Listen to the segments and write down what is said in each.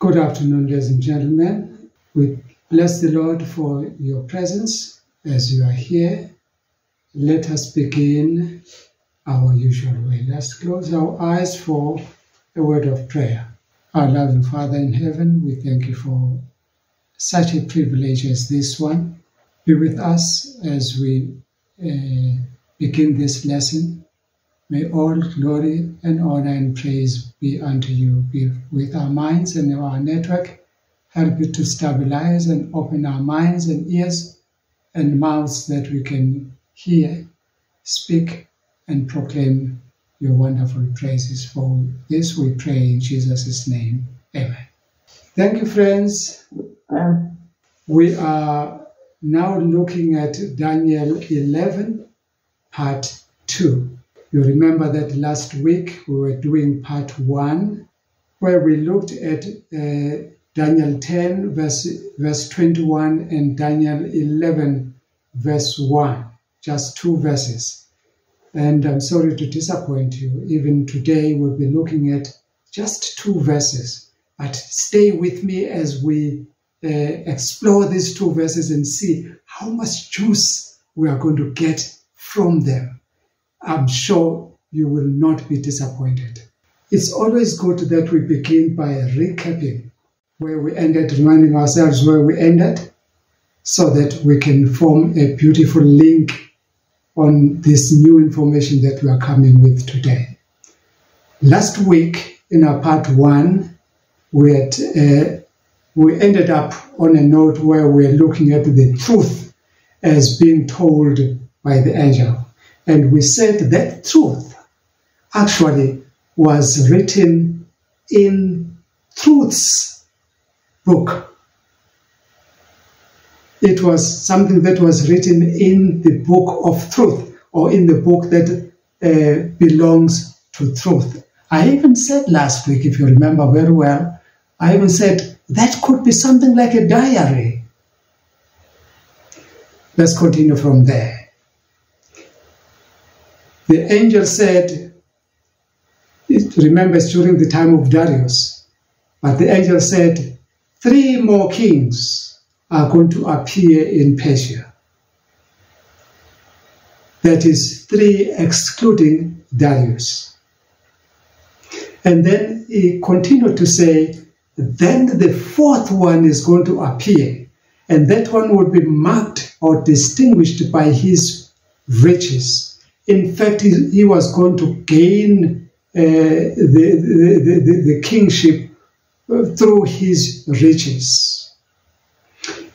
Good afternoon, ladies and gentlemen. We bless the Lord for your presence as you are here. Let us begin our usual way. Let's close our eyes for a word of prayer. Our loving Father in heaven, we thank you for such a privilege as this one. Be with us as we begin this lesson. May all glory and honor and praise be unto you. Be with our minds and our network. Help it to stabilize and open our minds and ears and mouths that we can hear, speak, and proclaim your wonderful praises. For this we pray in Jesus' name. Amen. Thank you, friends. We are now looking at Daniel 11, part 2. You remember that last week we were doing part 1, where we looked at Daniel 10, verse 21, and Daniel 11, verse 1, just 2 verses. And I'm sorry to disappoint you. Even today we'll be looking at just 2 verses. But stay with me as we explore these 2 verses and see how much juice we are going to get from them. I'm sure you will not be disappointed. It's always good that we begin by recapping where we ended, reminding ourselves where we ended, so that we can form a beautiful link on this new information that we are coming with today. Last week, in our part 1, we ended up on a note where we're looking at the truth as being told by the angel. And we said that truth actually was written in Truth's book. It was something that was written in the book of truth, or in the book that belongs to truth. I even said last week, if you remember very well, I even said that could be something like a diary. Let's continue from there. The angel said, remember it's during the time of Darius, but the angel said, 3 more kings are going to appear in Persia. That is 3 excluding Darius. And then he continued to say, then the 4th one is going to appear, and that one will be marked or distinguished by his riches. In fact, he was going to gain the kingship through his riches.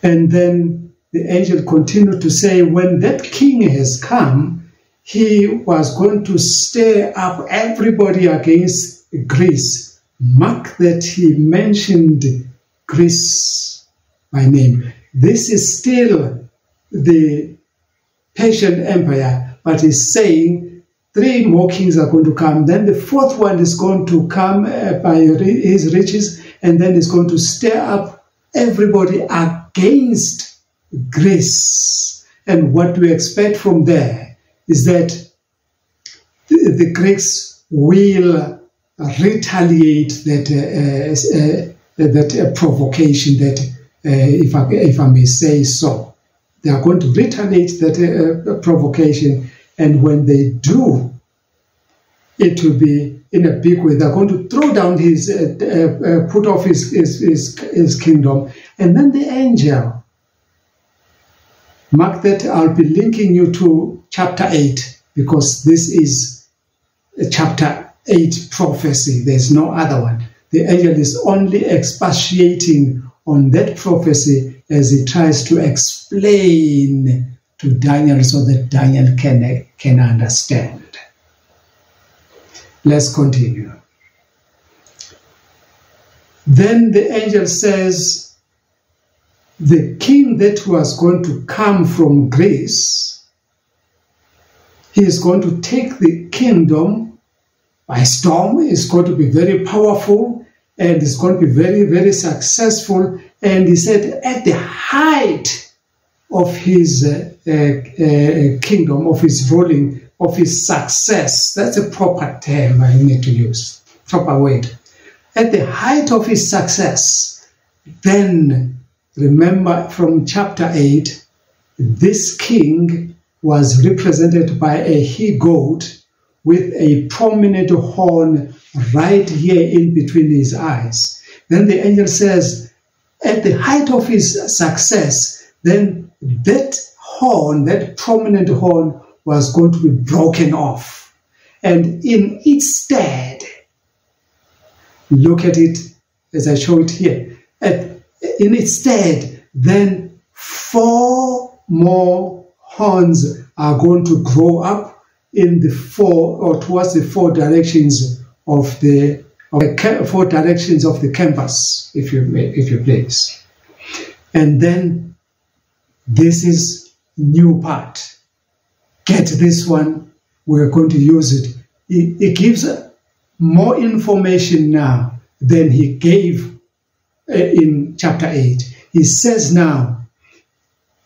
And then the angel continued to say, when that king has come, he was going to stir up everybody against Greece. Mark that he mentioned Greece by name. This is still the Persian Empire, but he's saying 3 more kings are going to come. Then the 4th one is going to come by his riches, and then he's going to stir up everybody against Greece. And what we expect from there is that the Greeks will retaliate that provocation, that if I may say so. They are going to retaliate that provocation, and when they do, it will be in a big way. They're going to throw down his, put off his kingdom. And then the angel, mark that, I'll be linking you to chapter 8, because this is a chapter 8 prophecy. There's no other one. The angel is only expatiating on that prophecy as he tries to explain to Daniel so that Daniel can understand. Let's continue. Then the angel says, the king that was going to come from Greece, he is going to take the kingdom by storm. It's going to be very powerful, and it's going to be very, very successful. And he said, at the height of his kingdom, of his ruling, of his success, that's a proper term I need to use, proper word. at the height of his success, then remember from chapter 8, this king was represented by a he-goat with a prominent horn right here in between his eyes. Then the angel says, at the height of his success, then that horn, that prominent horn, was going to be broken off. And in its stead, look at it as I show it here. In its stead, then 4 more horns are going to grow up in the 4 or towards the 4 directions of the 4 directions of the canvas, if you please. And then this is new part. Get this one. We're going to use it. It gives more information now than he gave in chapter 8. He says now,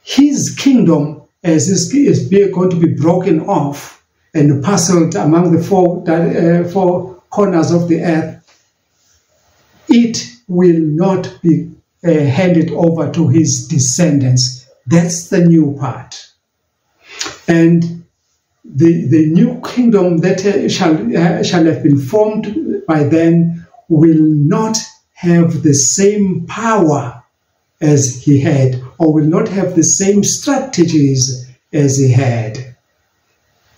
his kingdom is going to be broken off and parceled among the 4 corners of the earth. It will not be handed over to his descendants. That's the new part. And the new kingdom that shall have been formed by then will not have the same power as he had, or will not have the same strategies as he had.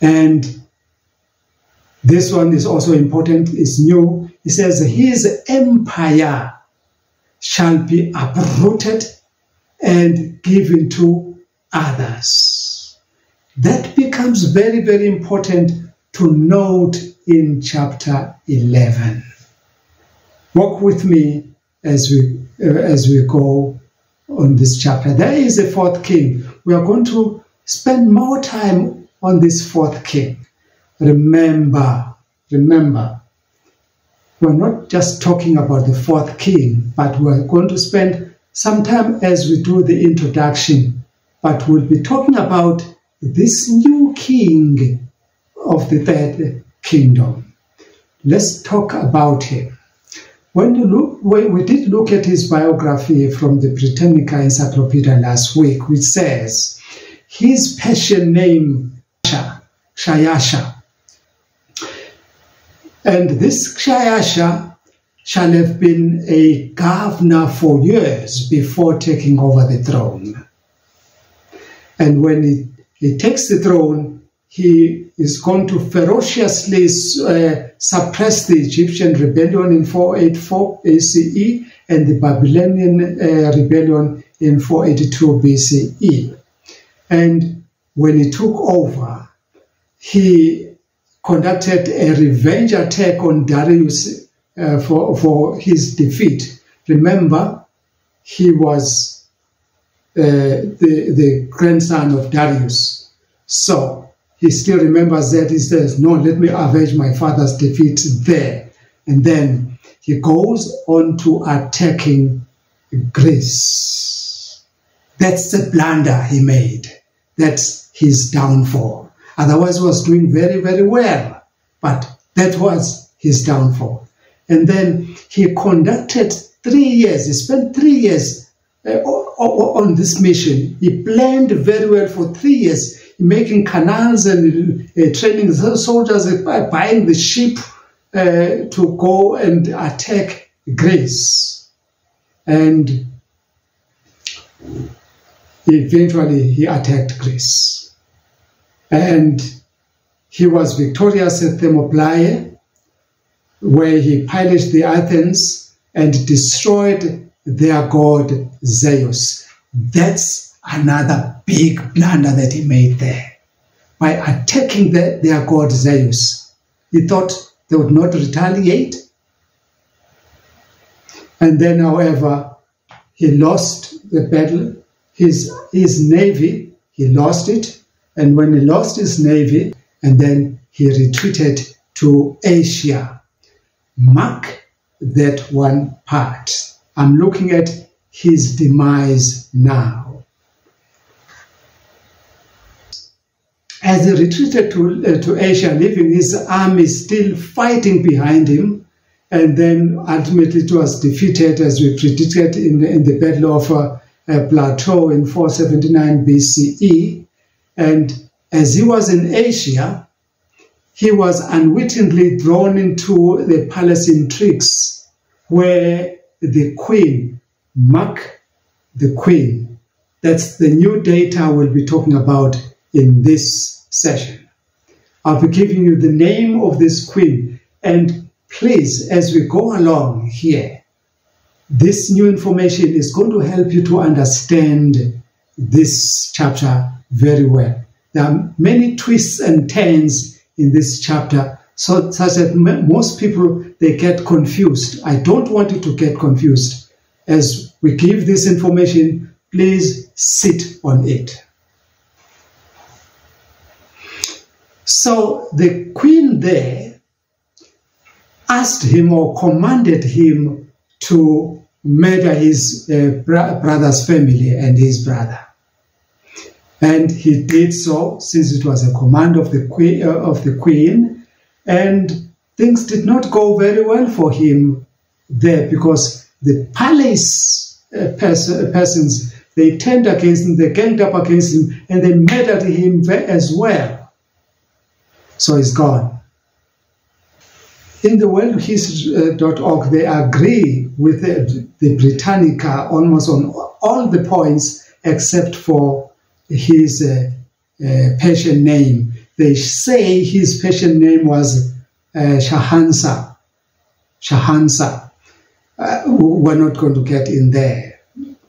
And this one is also important, it's new. He says, his empire shall be uprooted and given to others. That becomes very, very important to note in chapter 11. Walk with me as we go on this chapter. There is a 4th king. We are going to spend more time on this 4th king. Remember, we're not just talking about the 4th king, but we're going to spend some time as we do the introduction. But we'll be talking about this new king of the 3rd kingdom. Let's talk about him. When we did look at his biography from the Britannica Encyclopedia last week, which says his Persian name Shayasha. And this Shayasha shall have been a governor for years before taking over the throne. And when he takes the throne, he is going to ferociously suppress the Egyptian rebellion in 484 BCE and the Babylonian rebellion in 482 BCE. And when he took over, he conducted a revenge attack on Darius for his defeat. Remember, he was the grandson of Darius. So he still remembers that. He says, no, let me avenge my father's defeat there. And then he goes on to attacking Greece. That's the blunder he made. That's his downfall. Otherwise, he was doing very, very well. But that was his downfall. And then he conducted 3 years. He spent 3 years on this mission. He planned very well for 3 years, making canals and training the soldiers, buying the ship to go and attack Greece. And eventually he attacked Greece. And he was victorious at Thermopylae, where he pillaged the Athens and destroyed their god Zeus. That's another big blunder that he made there. By attacking their god Zeus, he thought they would not retaliate. And then, however, he lost the battle. His navy, he lost it. And when he lost his navy, and then he retreated to Asia. Mark that one part. I'm looking at his demise now. As he retreated to Asia, leaving his army still fighting behind him, and then ultimately it was defeated, as we predicted, in the Battle of Plateau in 479 BCE. And as he was in Asia, he was unwittingly drawn into the palace intrigues where the queen, mark the queen, that's the new data we'll be talking about in this session. I'll be giving you the name of this queen, and please, as we go along here, this new information is going to help you to understand this chapter very well. There are many twists and turns in this chapter, such that most people, they get confused. I don't want you to get confused. As we give this information, please sit on it. So the queen there asked him or commanded him to murder his brother's family and his brother. And he did so, since it was a command of the queen, and things did not go very well for him there, because the palace persons, they turned against him, they ganged up against him, and they murdered him as well. So he's gone. In the worldhistory.org, they agree with the Britannica almost on all the points except for his Persian name. They say his Persian name was Shahansa. Shahansa. We're not going to get in there,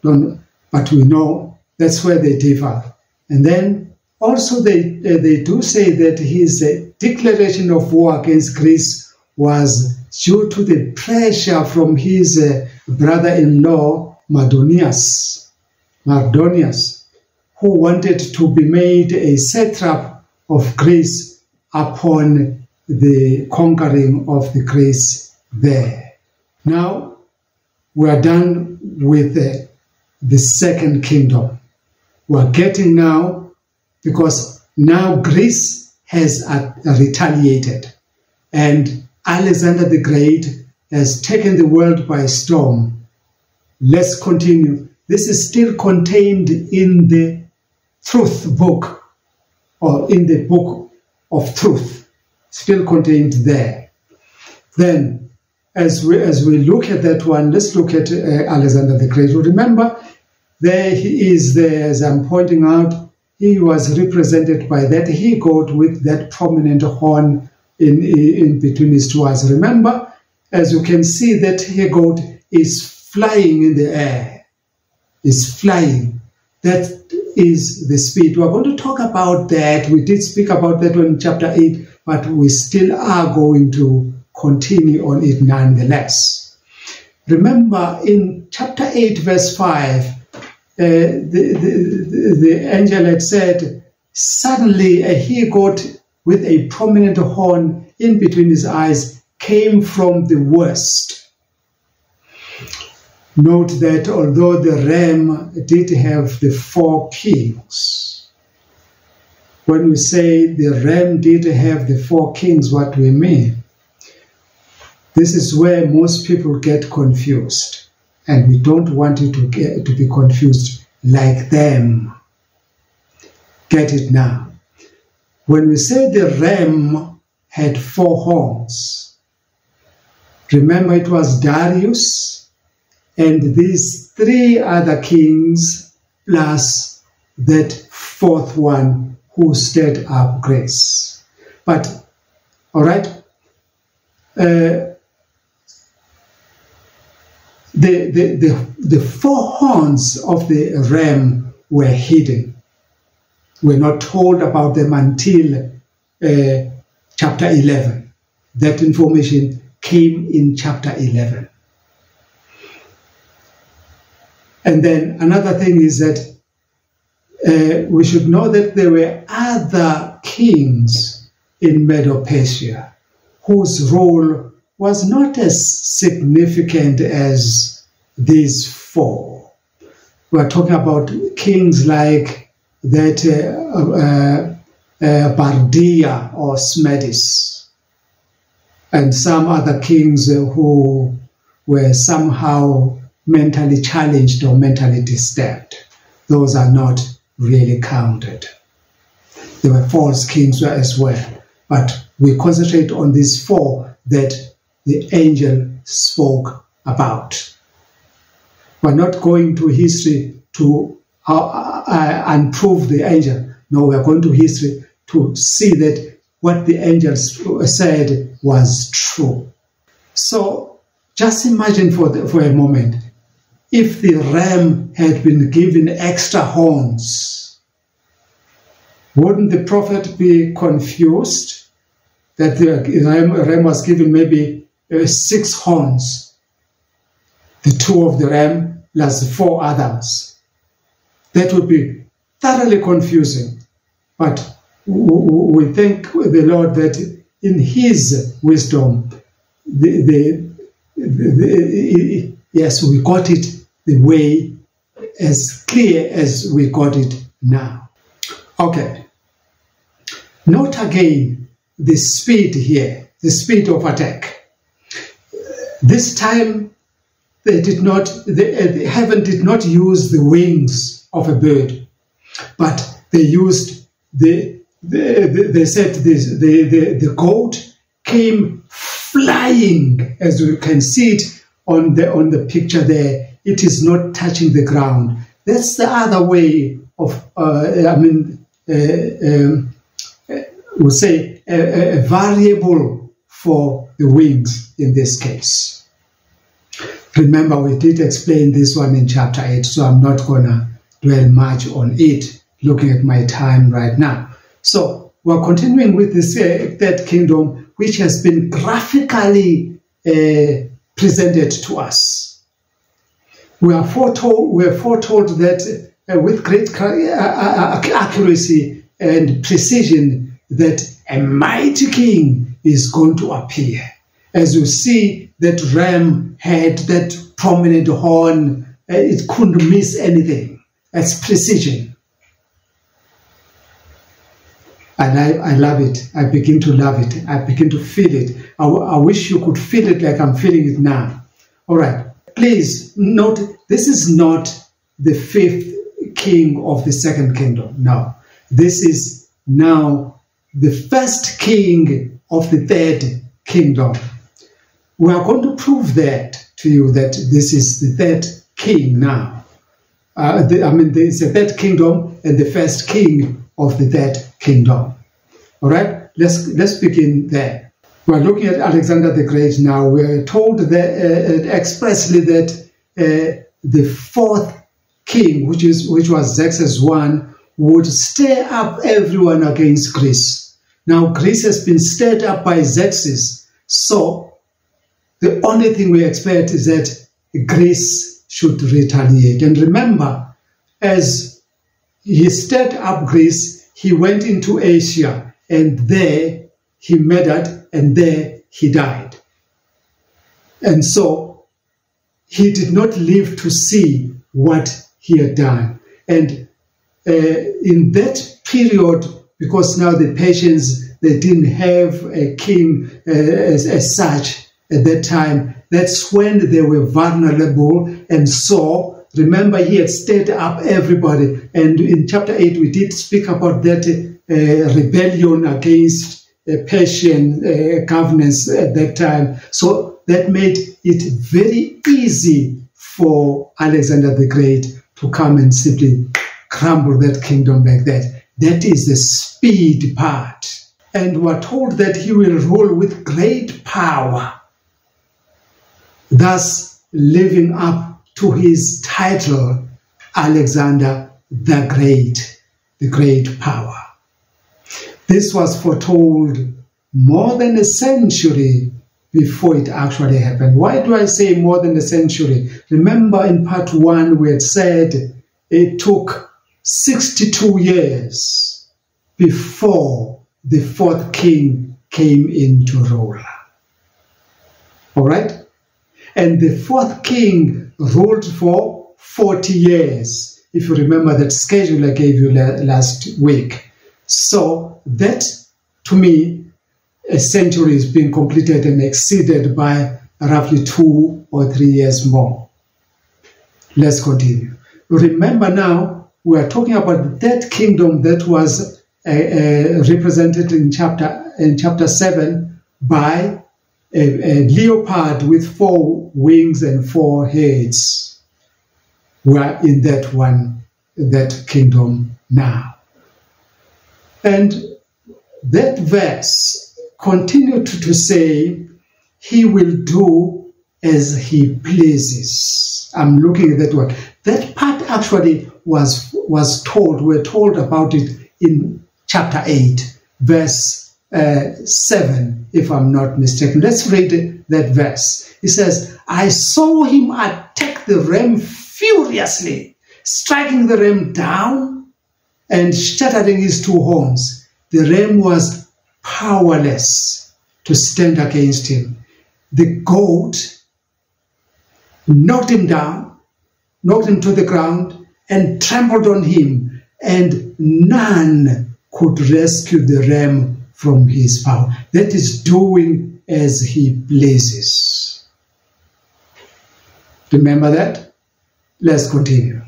but we know that's where they differ. And then also they do say that his declaration of war against Greece was due to the pressure from his brother-in-law Mardonius, who wanted to be made a satrap of Greece upon the conquering of the Greece there. Now, we are done with the second kingdom. We are getting now, because now Greece has retaliated, and Alexander the Great has taken the world by storm. Let's continue. This is still contained in the Truth book, or in the book of truth, still contained there. Then, as we look at that one, let's look at Alexander the Great. Remember, there he is there, as I'm pointing out, he was represented by that he-goat with that prominent horn in between his two eyes. Remember, as you can see, that he-goat is flying in the air. Is flying. That is the speed. We're going to talk about that. We did speak about that one in chapter 8, but we still are going to continue on it nonetheless. Remember, in chapter 8, verse 5, the Angelic said, suddenly a he-goat with a prominent horn in between his eyes came from the west. Note that although the ram did have the 4 kings, when we say the ram did have the 4 kings, what we mean? This is where most people get confused, and we don't want you to be confused like them. Get it now. When we say the ram had 4 horns, remember it was Darius and these 3 other kings plus that 4th one who stirred up Greece. But, all right, the 4 horns of the ram were hidden. We're not told about them until chapter 11. That information came in chapter 11. And then another thing is that we should know that there were other kings in Medo-Persia whose role was not as significant as these 4. We're talking about kings like that Bardia or Smerdis. and some other kings who were somehow mentally challenged or mentally disturbed. Those are not really counted. There were false kings as well, but we concentrate on these 4 that the angel spoke about. We're not going to history to unprove the angel. No, we're going to history to see that what the angels said was true. So just imagine for a moment, if the ram had been given extra horns, wouldn't the prophet be confused that the ram was given maybe 6 horns, the 2 of the ram plus the 4 others? That would be thoroughly confusing. But we thank the Lord that in His wisdom, yes, we got it the way as clear as we got it now. Okay. Note again the speed here, the speed of attack. This time, heaven did not use the wings of a bird, but they used they said the goat came flying, as you can see it on the picture there. It is not touching the ground. That's the other way of we'll say a variable for the wings in this case. Remember, we did explain this one in chapter 8, so I'm not going to dwell much on it, looking at my time right now. So we're continuing with this third kingdom, which has been graphically presented to us. We are foretold that with great accuracy and precision that a mighty king is going to appear. As you see, that ram had that prominent horn, it couldn't miss anything. That's precision. And I love it. I begin to love it. I begin to feel it. I wish you could feel it like I'm feeling it now. All right. Please note, this is not the 5th king of the 2nd kingdom. No. This is now the first king of the 3rd kingdom. We are going to prove that to you, that this is the 3rd king now. It's the 3rd kingdom and the first king of the 3rd kingdom. All right, let's begin there. We're looking at Alexander the Great now. We're told that, expressly that the 4th king, which was Xerxes I, would stir up everyone against Greece. Now Greece has been stirred up by Xerxes, so the only thing we expect is that Greece should retaliate. And remember, as he stirred up Greece, he went into Asia, and there he murdered, and there he died. And so he did not live to see what he had done. And in that period, because now the Persians, they didn't have a king as such at that time, that's when they were vulnerable. And so, remember, he had stirred up everybody. And in chapter 8, we did speak about that rebellion against Persian governance at that time. So that made it very easy for Alexander the Great to come and simply crumble that kingdom like that. That is the speed part. And we're told that he will rule with great power, thus living up to his title, Alexander the Great power. This was foretold more than a century before it actually happened. Why do I say more than a century? Remember, in part 1 we had said it took 62 years before the 4th king came into rule. All right? And the 4th king ruled for 40 years, if you remember that schedule I gave you last week. So that, to me, a century is being completed and exceeded by roughly 2 or 3 years more. Let's continue. Remember now, we are talking about that kingdom that was represented in chapter 7 by a leopard with 4 wings and 4 heads. We are in that kingdom now. And that verse continued to say, he will do as he pleases. I'm looking at that word. That part actually was told, we're told about it in chapter 8, verse 7, if I'm not mistaken. Let's read that verse. It says, I saw him attack the ram furiously, striking the ram down and shattering his 2 horns. The ram was powerless to stand against him. The goat knocked him down, knocked him to the ground, and trampled on him, and none could rescue the ram from his power. That is doing as he pleases. Remember that? Let's continue.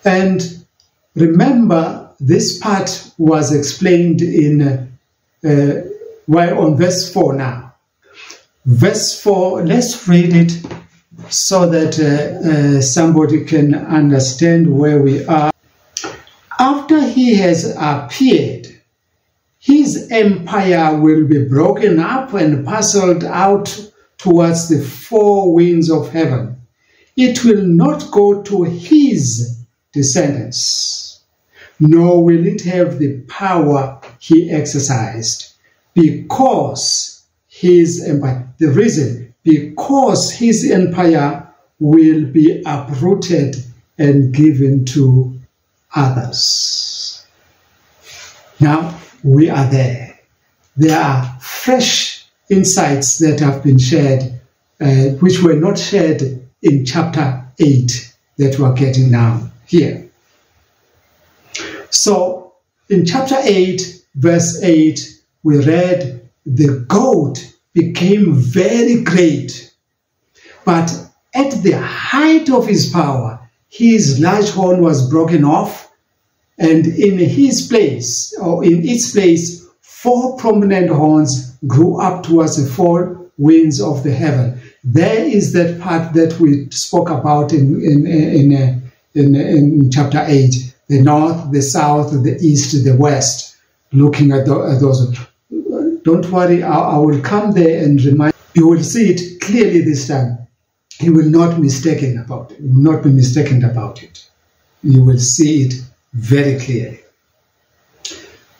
And remember, this part was explained in on verse 4 now. Verse 4, let's read it so that somebody can understand where we are. After he has appeared, his empire will be broken up and parceled out towards the 4 winds of heaven. It will not go to his descendants, nor will it have the power he exercised, because his empire, the reason, because his empire will be uprooted and given to others. Now, we are there. There are fresh insights that have been shared, which were not shared in chapter 8 that we are getting now here. So, in chapter 8, verse 8, we read, the goat became very great, but at the height of his power, his large horn was broken off, and in his place, or in its place, 4 prominent horns grew up towards the 4 winds of the heaven. There is that part that we spoke about in chapter 8, the north, the south, the east, the west, looking at those. Don't worry, I will come there and remind you. Will see it clearly this time. You will not be mistaken about it. You will not be mistaken about it. You will see it very clearly.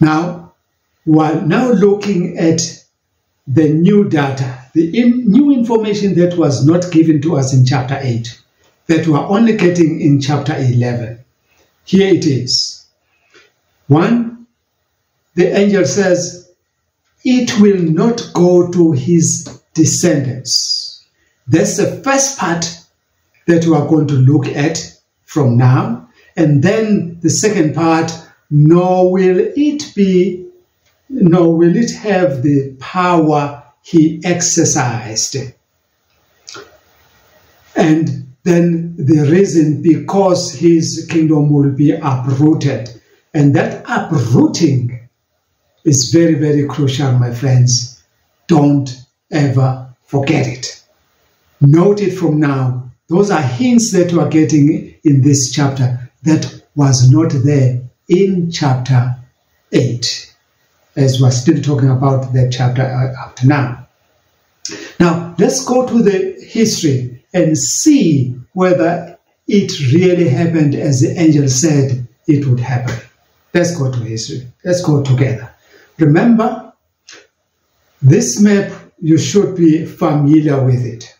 Now, while now looking at the new data, the new information that was not given to us in chapter 8, that we are only getting in chapter 11. Here it is. 1, the angel says, it will not go to his descendants. That's the first part that we are going to look at from now. And then the second part, nor will it have the power he exercised. And then the reason, because his kingdom will be uprooted. And that uprooting is very, very crucial, my friends. Don't ever forget it. Note it from now. Those are hints that we are getting in this chapter that was not there in chapter 8, as we're still talking about that chapter up to now. Now, let's go to the history and see whether it really happened as the angel said it would happen. Let's go to history. Let's go together. Remember, this map, you should be familiar with it.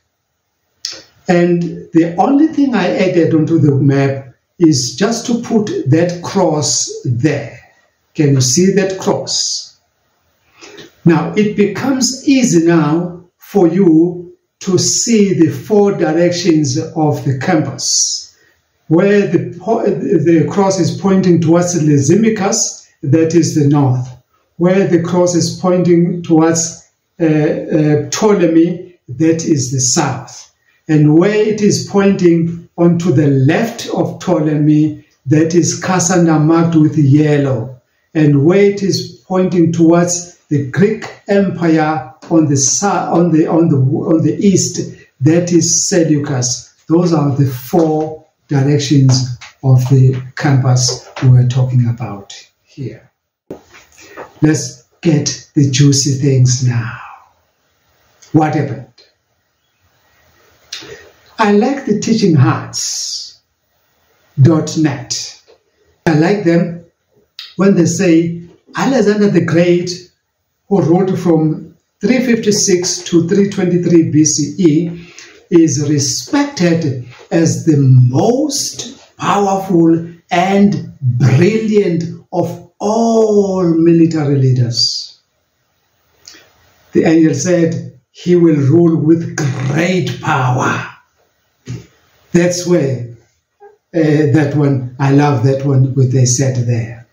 And the only thing I added onto the map is just to put that cross there. Can you see that cross? Now, it becomes easy now for you to see the 4 directions of the compass, where the cross is pointing towards Lysimachus, that is the north, where the cross is pointing towards Ptolemy, that is the south. And where it is pointing onto the left of Ptolemy, that is Kassandra marked with yellow. And where it is pointing towards the Greek Empire on the east, that is Seleucus. Those are the 4 directions of the campus we're talking about here. Let's get the juicy things now. What happened? I like the teachinghearts.net. I like them when they say Alexander the Great, who ruled from 356 to 323 BCE, is respected as the most powerful and brilliant of all military leaders. The angel said he will rule with great power. That's where that one, I love that one, what they said there.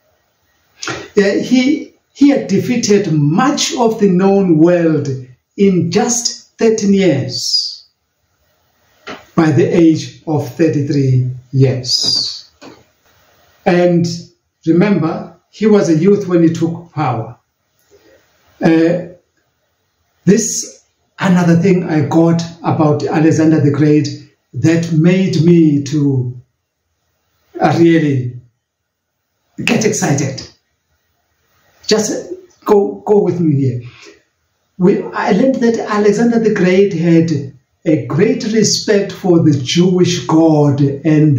He had defeated much of the known world in just 13 years, by the age of 33 years. And remember, he was a youth when he took power. This, another thing I got about Alexander the Great that made me to really get excited. Just go with me here. I learned that Alexander the Great had a great respect for the Jewish God and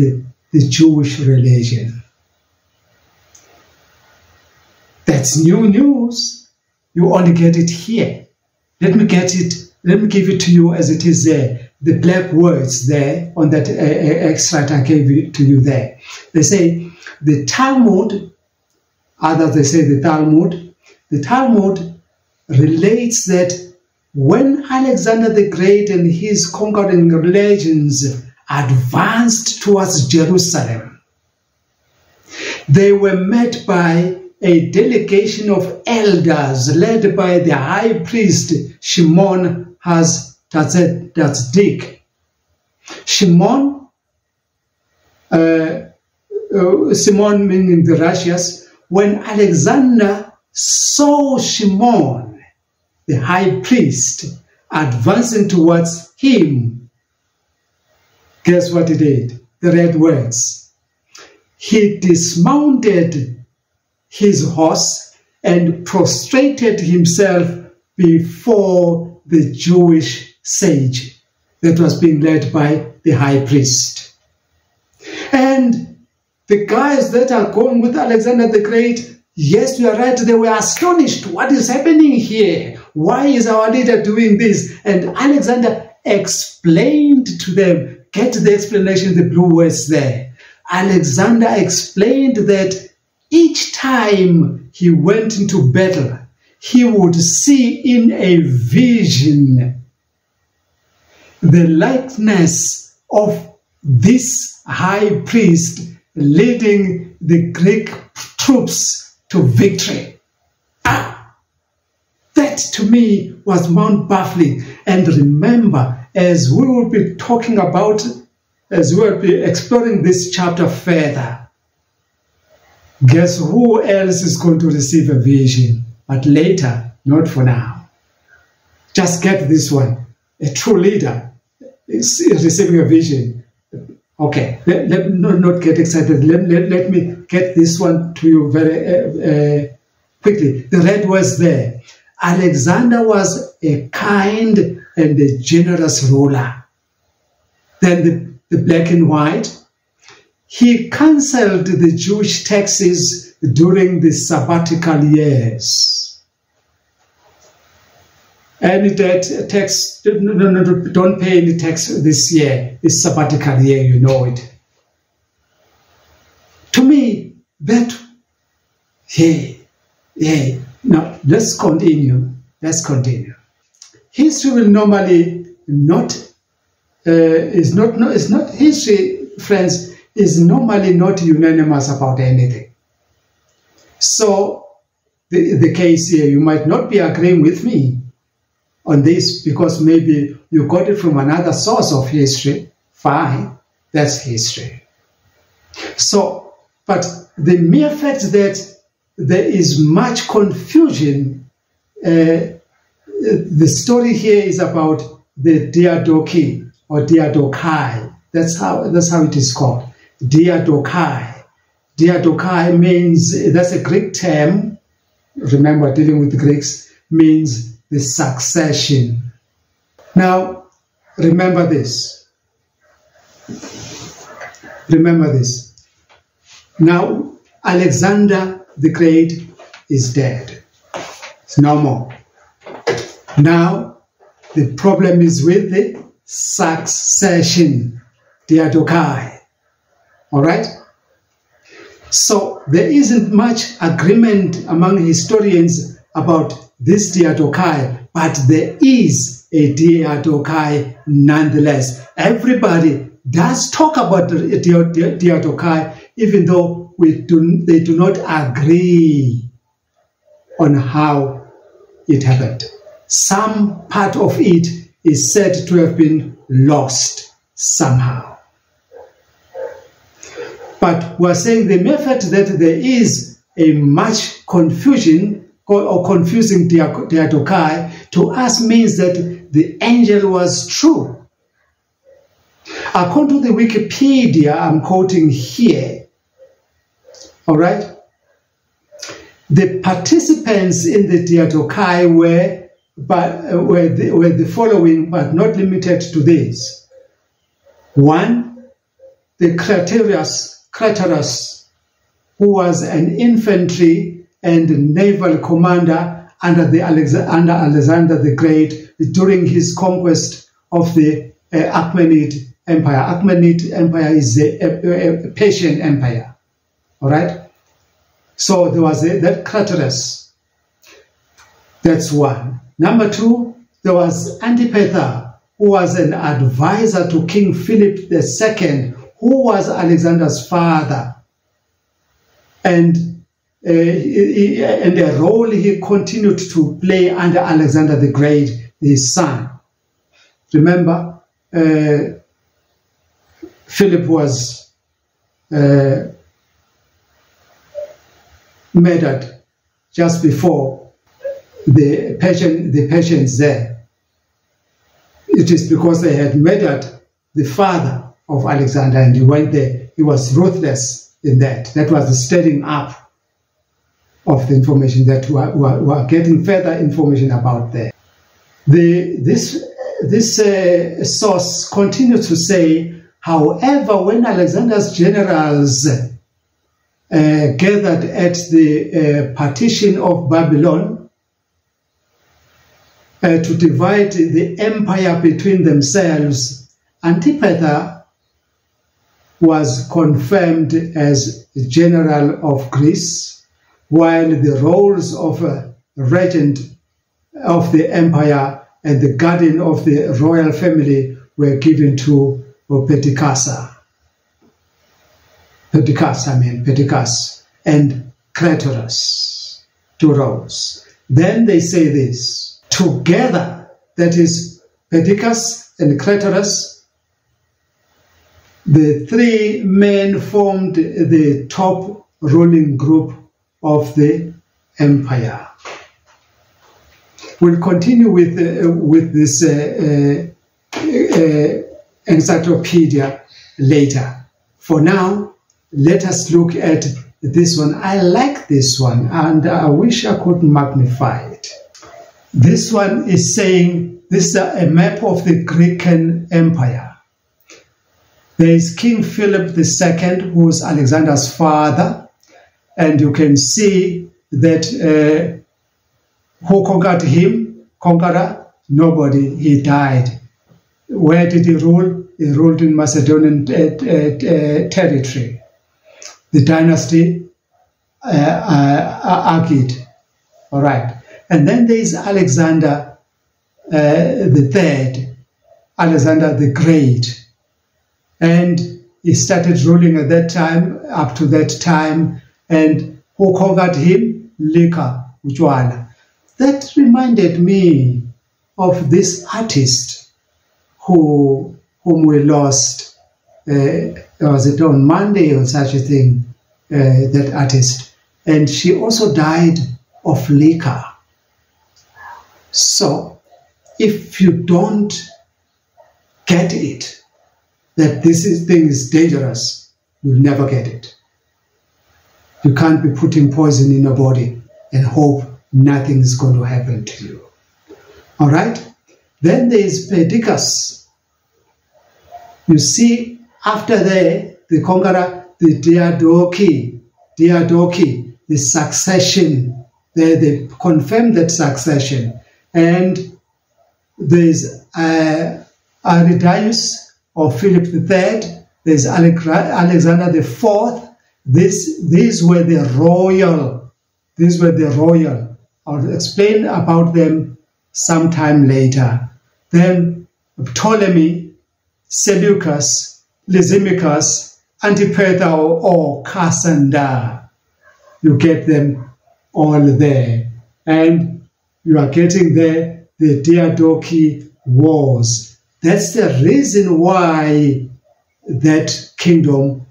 the Jewish religion. That's new news. You only get it here. Let me give it to you as it is there. The black words there on that extract I gave it to you there. They say the Talmud, others they say the Talmud relates that when Alexander the Great and his conquering legions advanced towards Jerusalem, they were met by a delegation of elders led by the high priest Shimon HaTzadik. Shimon meaning the righteous. When Alexander saw Shimon, the high priest, advancing towards him, guess what he did? The red words. He dismounted his horse and prostrated himself before the Jewish sage that was being led by the high priest. And the guys that are going with Alexander the Great, yes, you are right, they were astonished. What is happening here? Why is our leader doing this? And Alexander explained to them, get the explanation, the blue words there. Alexander explained that each time he went into battle, he would see in a vision the likeness of this high priest leading the Greek troops to victory. That to me was mind-baffling. And remember, as we will be talking about, as we will be exploring this chapter further, guess who else is going to receive a vision? But later, not for now. Just get this one. A true leader is receiving a vision. Okay, let not get excited. Let me get this one to you very quickly. The red was there. Alexander was a kind and a generous ruler. Then the black and white. He cancelled the Jewish taxes during the sabbatical years. Any tax, don't pay any tax this year. It's sabbatical year, you know it. To me, that, now let's continue. History will normally history, friends, is normally not unanimous about anything. So the case here. You might not be agreeing with me on this because maybe you got it from another source of history. Fine, that's history. So, but the mere fact that there is much confusion, the story here is about the Diadochi or Diadokai. That's how it is called. Diadokai. Diadokai means, that's a Greek term. Remember, dealing with the Greeks means the succession. Now, remember this. Remember this. Now, Alexander the Great is dead. It's no more. Now, the problem is with the succession, Diadokai. All right? So there isn't much agreement among historians about this Diadokai, but there is a Diadokai nonetheless. Everybody does talk about the Diadokai, even though they do not agree on how it happened. Some part of it is said to have been lost somehow. But we're saying the mere fact that there is a much confusion or confusing Diadokai to us means that the angel was true. According to the Wikipedia I'm quoting here, all right, the participants in the Diadokai were the following, but not limited to this. 1, the Craterus, who was an infantry and naval commander under Alexander the Great during his conquest of the Achaemenid Empire. Achaemenid Empire is the Persian Empire. All right? So there was that Craterus. That's 1. Number 2, there was Antipater, who was an advisor to King Philip II, who was Alexander's father, and a role he continued to play under Alexander the Great, his son. Remember, Philip was murdered just before the Persians there. It is because they had murdered the father of Alexander, and he went there. He was ruthless in that. That was the stirring up of the information that we are getting further information about there. This source continues to say, however, when Alexander's generals gathered at the partition of Babylon to divide the empire between themselves, Antipater was confirmed as general of Greece, while the roles of regent of the empire and the guardian of the royal family were given to Perdiccas and Craterus, 2 roles. Then they say this, together, that is Perdiccas and Craterus, the 3 men formed the top ruling group of the empire. We'll continue with this encyclopedia later. For now, let us look at this one. I like this one, and I wish I could magnify it. This one is saying, this is a map of the Greek Empire. There is King Philip II, who is Alexander's father, and you can see that who conquered him? Conqueror? Nobody. He died. Where did he rule? He ruled in Macedonian territory. The dynasty Archid. All right. And then there is Alexander the Third, Alexander the Great. And he started ruling at that time, up to that time. And who conquered him? Lyca, utshwala. That reminded me of this artist whom we lost. Was it on Monday or such a thing? That artist, and she also died of liquor. So, if you don't get it, that this thing is dangerous, you'll never get it. You can't be putting poison in your body and hope nothing is going to happen to you. All right? Then there is Perdiccas. You see, after the conqueror, the Diadochi, the succession, they confirm that succession. And there's Aridaeus or Philip III, there's Alexander IV. These were the royal. I'll explain about them sometime later. Then Ptolemy, Seleucus, Lysimachus, Antipater or Cassander. You get them all there. And you are getting there the Diadochi Wars. That's the reason why that kingdom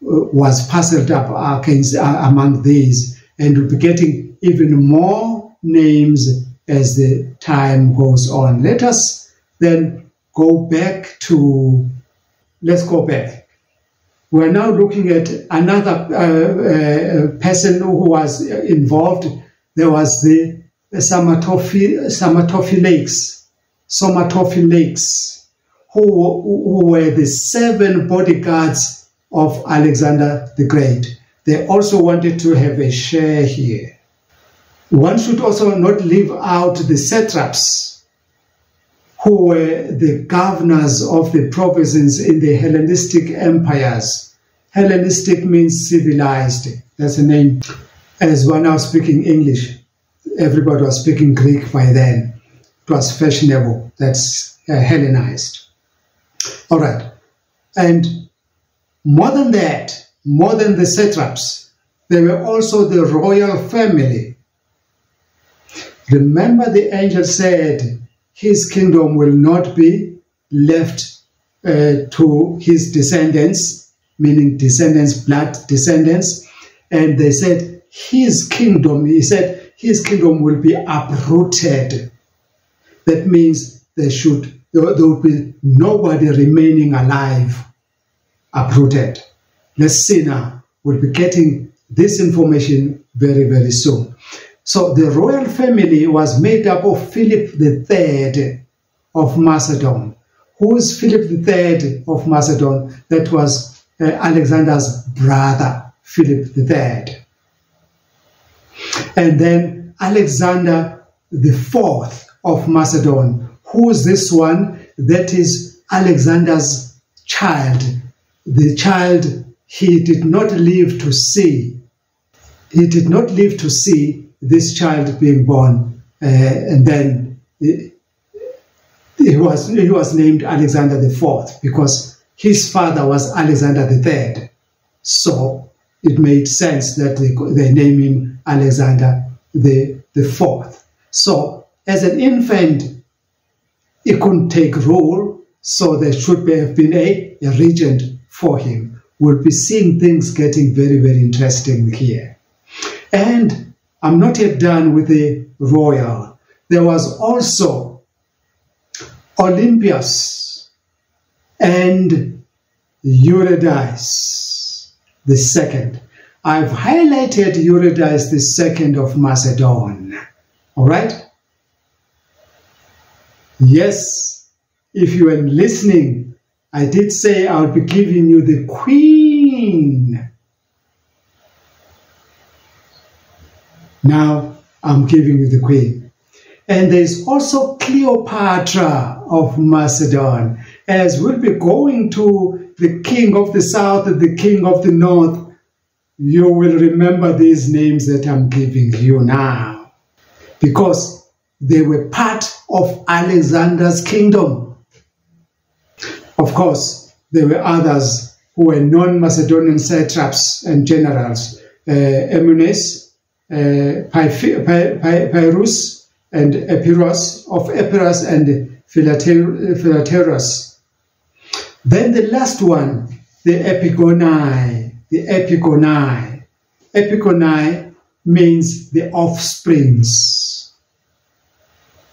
was parceled up among these. And we'll be getting even more names as the time goes on. Let us then go back to, let's go back. We're now looking at another person who was involved. There was the Somatophy Lakes, who were the 7 bodyguards of Alexander the Great. They also wanted to have a share here. One should also not leave out the satraps, who were the governors of the provinces in the Hellenistic empires. Hellenistic means civilized. That's the name. As one now speaking English, everybody was speaking Greek by then. It was fashionable. That's Hellenized. All right. And more than that, more than the satraps, they were also the royal family. Remember, the angel said his kingdom will not be left to his descendants, meaning descendants, blood descendants. And they said his kingdom, he said his kingdom will be uprooted. That means there will be nobody remaining alive, uprooted. Let's see now. We'll be getting this information very, very soon. So the royal family was made up of Philip III of Macedon. Who is Philip III of Macedon? That was Alexander's brother, Philip III. And then Alexander IV of Macedon. Who is this one? That is Alexander's child. The child he did not live to see. He did not live to see this child being born, and then he was named Alexander IV because his father was Alexander III. So it made sense that they name him Alexander the IV. So as an infant, he couldn't take rule, so there should have been a regent for him. We'll be seeing things getting very, very interesting here. And I'm not yet done with the royal. There was also Olympias and Eurydice II. I've highlighted Eurydice II of Macedon. All right? Yes, if you were listening, I did say I'll be giving you the queen. Now I'm giving you the queen. And there's also Cleopatra of Macedon. As we'll be going to the king of the south and the king of the north, you will remember these names that I'm giving you now, because they were part of Alexander's kingdom. Of course, there were others who were non-Macedonian satraps and generals, Emunes, Pyrrhus and Epirus, of Epirus and Philaterus. Then the last one, the Epigonai. The Epigonai. Epigonai means the offsprings.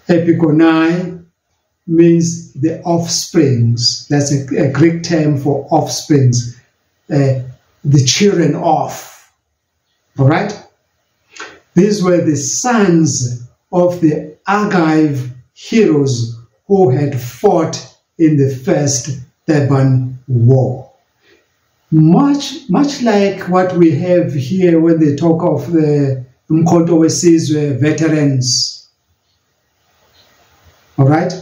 Epigonai means the offsprings. That's a Greek term for offsprings. The children of. All right? These were the sons of the Argive heroes who had fought in the First Theban War. Much like what we have here when they talk of the Mkhonto weSizwe veterans. All right?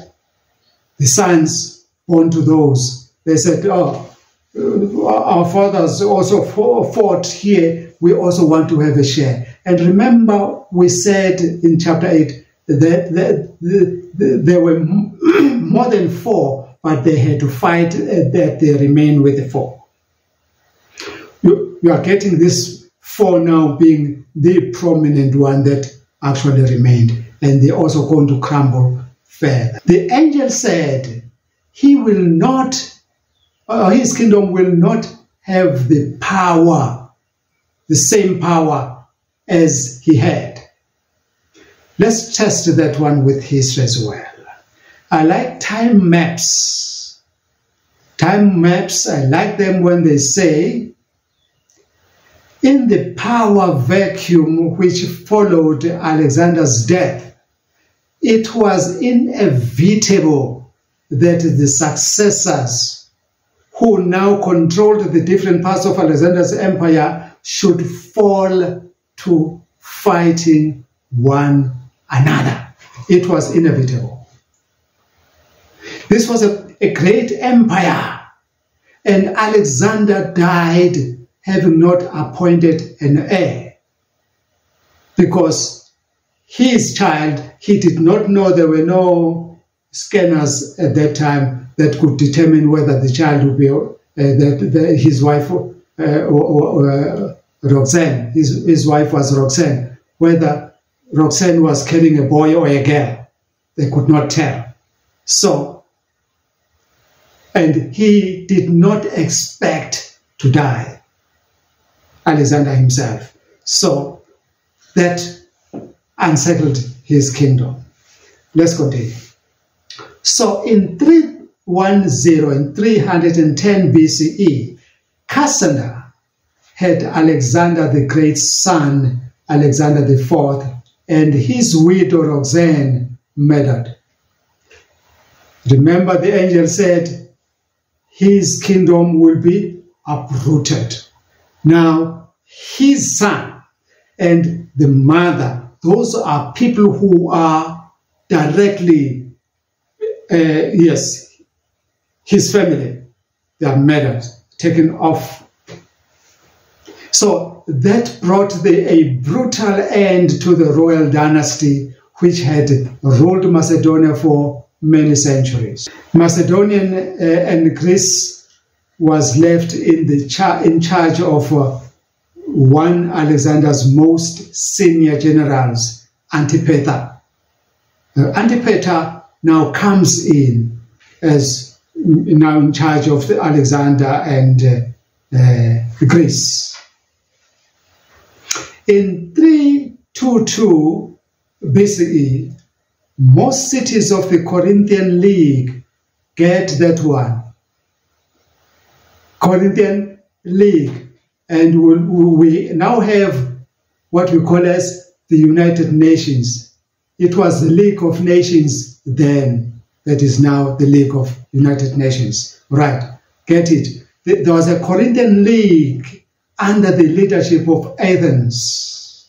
The sons born to those. They said, oh, our fathers also fought here. We also want to have a share. And remember, we said in chapter 8 that there were more than 4, but they had to fight that they remain with the 4. You are getting this 4 now being the prominent one that actually remained, and they're also going to crumble further. The angel said, he will not, his kingdom will not have the power, the same power as he had. Let's test that one with history as well. I like time maps. Time maps, I like them when they say, in the power vacuum which followed Alexander's death, it was inevitable that the successors who now controlled the different parts of Alexander's empire should fall to fighting one another. It was inevitable. This was a great empire, and Alexander died having not appointed an heir, because his child, he did not know, there were no scanners at that time that could determine whether the child would be his wife, Roxanne, his wife was Roxanne, whether Roxanne was carrying a boy or a girl. They could not tell. So, and he did not expect to die, Alexander himself. So that unsettled his kingdom. Let's continue. So in 310 BCE, Cassander had Alexander the Great's son, Alexander IV, and his widow Roxanne murdered. Remember, the angel said his kingdom will be uprooted. Now, his son and the mother, those are people who are directly, his family, they are murdered, taken off. So that brought a brutal end to the royal dynasty which had ruled Macedonia for many centuries. Macedonian and Greece was left in charge of one Alexander's most senior generals, Antipater. Antipater now comes in as now in charge of Alexander and Greece. In 322 BCE, most cities of the Corinthian League, get that one, Corinthian League, and we now have what we call as the United Nations. It was the League of Nations then, that is now the League of United Nations. Right, get it. There was a Corinthian League under the leadership of Athens.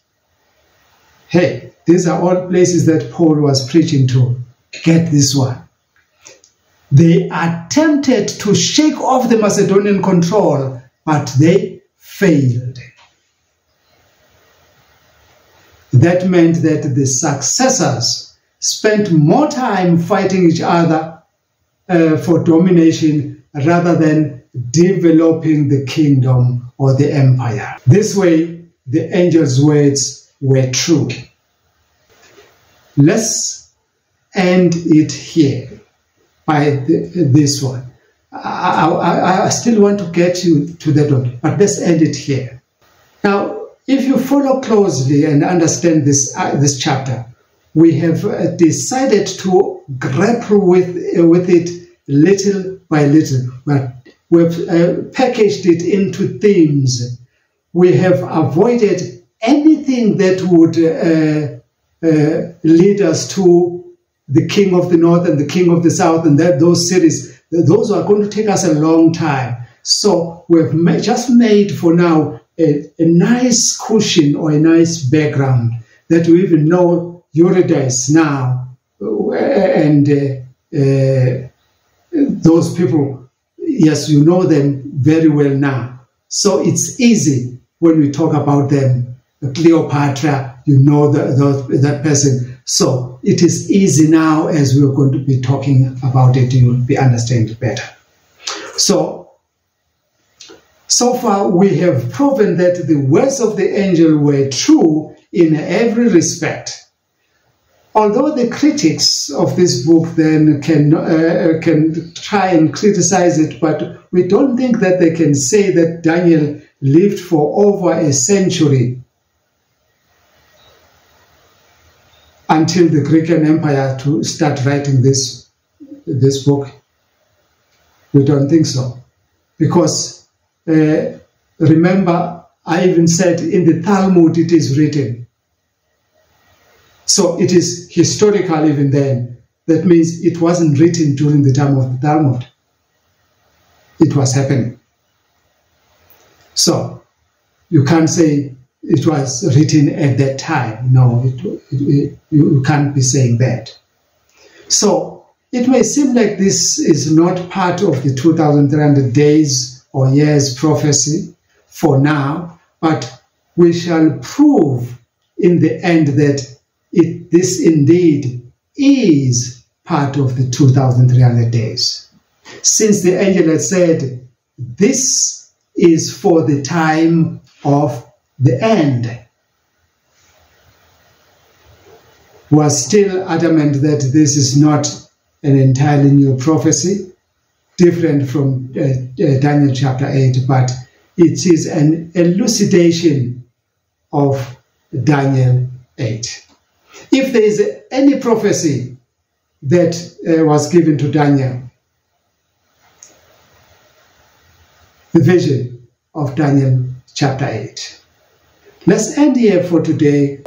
Hey, these are all places that Paul was preaching to. Get this one. They attempted to shake off the Macedonian control, but they failed. That meant that the successors spent more time fighting each other for domination rather than developing the kingdom or the empire. This way, the angel's words were true. Let's end it here by this one. I still want to get you to that one, but let's end it here. Now, if you follow closely and understand this chapter, we have decided to grapple with it little by little. We've packaged it into themes. We have avoided anything that would lead us to the King of the North and the King of the South, and those cities. Those are going to take us a long time. So we've just made for now a nice cushion or a nice background that we even know Eurydice now, and those people, yes, you know them very well now. So it's easy when we talk about them. Cleopatra, you know that person. So it is easy now, as we're going to be talking about it, you'll be understanding better. So far we have proven that the words of the angel were true in every respect. Although the critics of this book then can try and criticize it, but we don't think that they can say that Daniel lived for over a century until the Greek Empire to start writing this book. We don't think so. Because remember, I even said in the Talmud it is written. So it is historical even then. That means it wasn't written during the time of the Talmud. It was happening. So you can't say it was written at that time. No, you can't be saying that. So it may seem like this is not part of the 2,300 days or years prophecy for now, but we shall prove in the end that this indeed is part of the 2,300 days. Since the angel had said, this is for the time of the end, was still adamant that this is not an entirely new prophecy, different from Daniel chapter 8, but it is an elucidation of Daniel 8. If there is any prophecy that was given to Daniel, the vision of Daniel chapter 8. Let's end here for today.